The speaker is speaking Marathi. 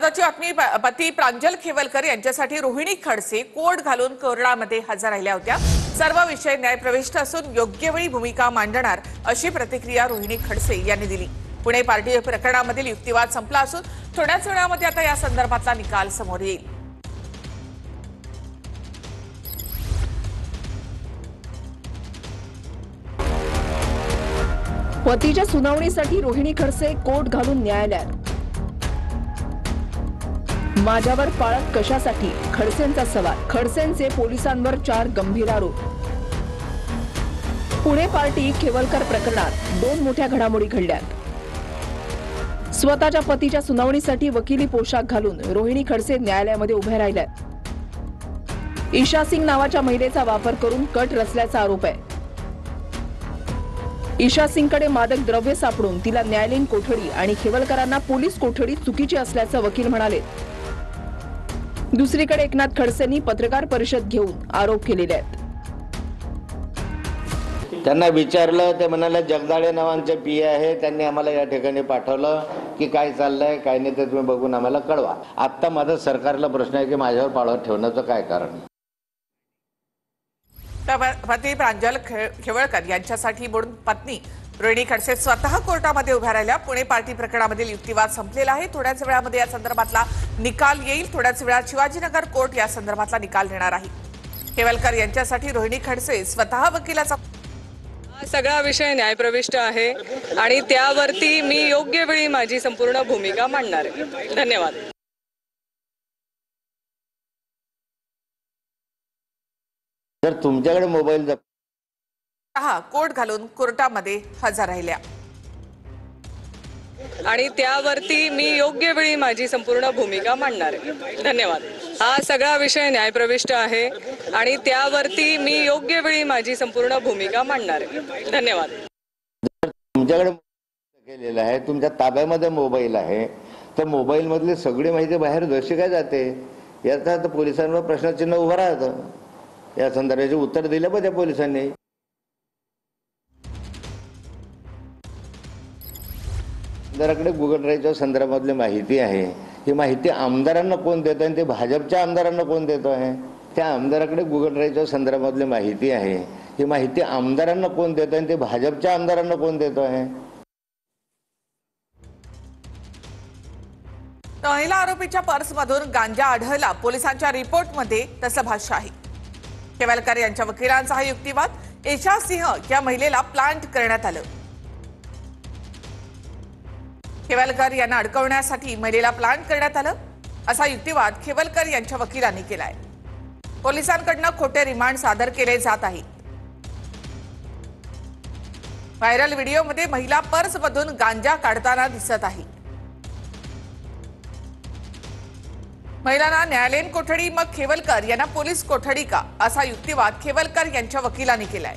महत्वाची बातमी पती प्रांजल खेवलकर यांच्यासाठी रोहिणी खडसे कोर्ट घालून कोर्टामध्ये हजर राहिल्या होत्या। सर्व विषय न्यायप्रविष्ट असून योग्य वेळी भूमिका मांडणार अशी प्रतिक्रिया रोहिणी खडसे यांनी दिली। पुणे पार्टी प्रकरणामधील युक्तिवाद संपला असून थोड्याच वेळामध्ये आता या संदर्भातला निकाल समोर येईल। पतीच्या सुनावणीसाठी रोहिणी खडसे कोर्ट घालून न्यायालयात। माझ्यावर पाळत कशासाठी खडसेंचा सवाल। खडसेंचे पोलिसांवर 4 गंभीर आरोप। पुणे पार्टी खेवलकर प्रकरणात 2 मोठ्या घडामोडी घडल्यात। स्वतःच्या पतीच्या सुनावणीसाठी वकिली पोशाख घालून रोहिणी खडसे न्यायालयामध्ये उभ्या राहिल्यात। ईशा सिंग नावाच्या महिलेचा वापर करून कट रचल्याचा आरोप आहे। ईशा सिंगकडे मादक द्रव्य सापडून तिला न्यायालयीन कोठडी आणि खेवलकरांना पोलीस कोठडी चुकीची असल्याचं वकील म्हणाले। दुसरीकडे एकनाथ खडसेंनी पत्रकार परिषद घेऊन आरोप केलेले आहेत। त्यांना विचारलं ते म्हणाले जगदाळे नावांचे पी आहे, त्यांनी आम्हाला या ठिकाणी पाठवलं की काय चाललंय काय नाही ते तुम्ही बघून आम्हाला कळवा। आता माझा सरकारला प्रश्न आहे की माझ्यावर पाळत ठेवण्याचं काय कारण। पती प्रांजल खेवलकर यांच्यासाठी म्हणून पत्नी रोहिणी खडसे स्वतः कोर्टामध्ये उभ्या राहिल्या। पुणे पार्टी प्रकरणामधील युक्तिवाद संपलेला आहे। थोड्याच वेळामध्ये या संदर्भातला निकाल येईल। थोड्याच वेळात शिवाजीनगर कोर्ट या संदर्भातला निकाल देणार आहे। खेवलकर यांच्यासाठी रोहिणी खडसे स्वतः वकिलाचा सगळा विषय न्यायप्रविष्ट आहे आणि त्यावरती मी योग्य वेळी माझी संपूर्ण भूमिका मांडणार आहे। धन्यवाद। जर तुमच्याकडे मोबाईल कोर्ट घालून कोर्टामध्ये हजर राहिल्या आणि त्यावरती मी योग्य वेळी माझी संपूर्ण भूमिका मांडणार आहे। धन्यवाद। हा सगळा विषय न्यायप्रविष्ट आहे आणि त्यावरती मी योग्य वेळी माझी संपूर्ण भूमिका मांडणार आहे। धन्यवाद। तुमच्याकडे केलेला आहे, तुमच्या ताब्यामध्ये मोबाईल आहे, तर मोबाईल मधली सगळी माहिती बाहेर कशी काय जाते याचा तर पोलिसांवर प्रश्नचिन्ह उभं राहतं। या संदर्भाचे उत्तर दिले पाहिजे पोलिसांनी। आमदाराकडे गुगल ड्राईव्हच्या संदर्भातली माहिती आहे, ही माहिती आमदारांना कोण देत आहे, ते भाजपच्या आमदारांना कोण देतो आहे। त्या आमदाराकडे गुगल ड्राईव्हच्या संदर्भातली माहिती आहे, ही माहिती आमदारांना कोण देत आहे, ते भाजपच्या आमदारांना कोण देतो आहे। महिला आरोपीच्या पर्समधून गांजा आढळला, पोलिसांच्या रिपोर्टमध्ये तसं भाष्य आहे। खेवलकर यांच्या वकिलांचा हा युक्तिवाद। ईशा सिंह या महिलेला प्लांट करण्यात आलं। खेवलकर यांना अडकवण्यासाठी महिलेला प्लांट करण्यात आलं असा युक्तिवाद खेवलकर यांच्या वकिलांनी केलाय। पोलिसांकडून खोटे रिमांड सादर केले जात आहे। व्हायरल व्हिडिओमध्ये महिला पर्समधून गांजा काढताना दिसत आहे। महिलांना न्यायालयीन कोठडी मग खेवलकर यांना पोलीस कोठडी का असा युक्तिवाद खेवलकर यांच्या वकिलांनी केलाय।